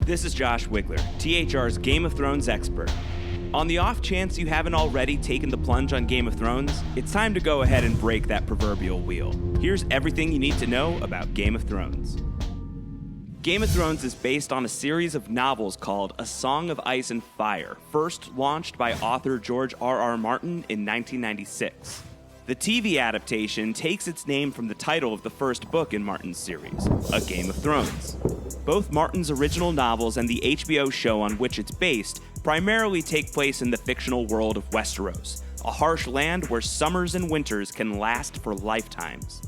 This is Josh Wigler, THR's Game of Thrones expert. On the off chance you haven't already taken the plunge on Game of Thrones, it's time to go ahead and break that proverbial wheel. Here's everything you need to know about Game of Thrones. Game of Thrones is based on a series of novels called A Song of Ice and Fire, first launched by author George R.R. Martin in 1996. The TV adaptation takes its name from the title of the first book in Martin's series, A Game of Thrones. Both Martin's original novels and the HBO show on which it's based primarily take place in the fictional world of Westeros, a harsh land where summers and winters can last for lifetimes.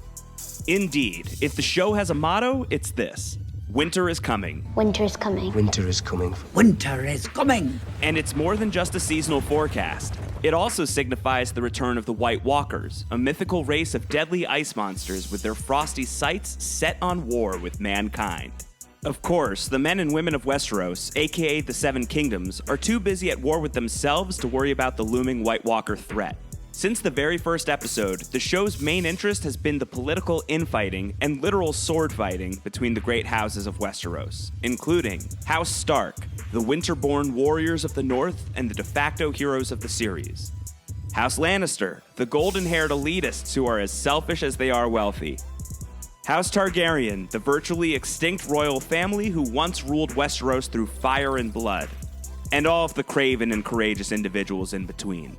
Indeed, if the show has a motto, it's this: winter is coming. Winter is coming. Winter is coming. Winter is coming. And it's more than just a seasonal forecast. It also signifies the return of the White Walkers, a mythical race of deadly ice monsters with their frosty sights set on war with mankind. Of course, the men and women of Westeros, aka the Seven Kingdoms, are too busy at war with themselves to worry about the looming White Walker threat. Since the very first episode, the show's main interest has been the political infighting and literal sword fighting between the great houses of Westeros, including House Stark, the winter-born warriors of the North and the de facto heroes of the series; House Lannister, the golden-haired elitists who are as selfish as they are wealthy; House Targaryen, the virtually extinct royal family who once ruled Westeros through fire and blood; and all of the craven and courageous individuals in between.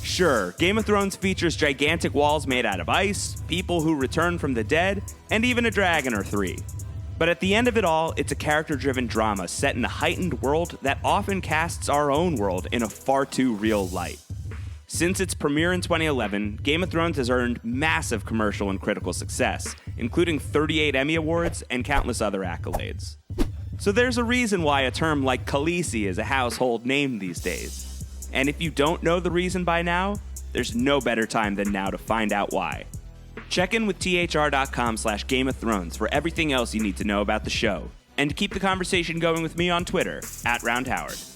Sure, Game of Thrones features gigantic walls made out of ice, people who return from the dead, and even a dragon or three. But at the end of it all, it's a character-driven drama set in a heightened world that often casts our own world in a far too real light. Since its premiere in 2011, Game of Thrones has earned massive commercial and critical success, including 38 Emmy Awards and countless other accolades. So there's a reason why a term like Khaleesi is a household name these days. And if you don't know the reason by now, there's no better time than now to find out why. Check in with THR.com/Game of Thrones for everything else you need to know about the show. And keep the conversation going with me on Twitter, @RoundHoward.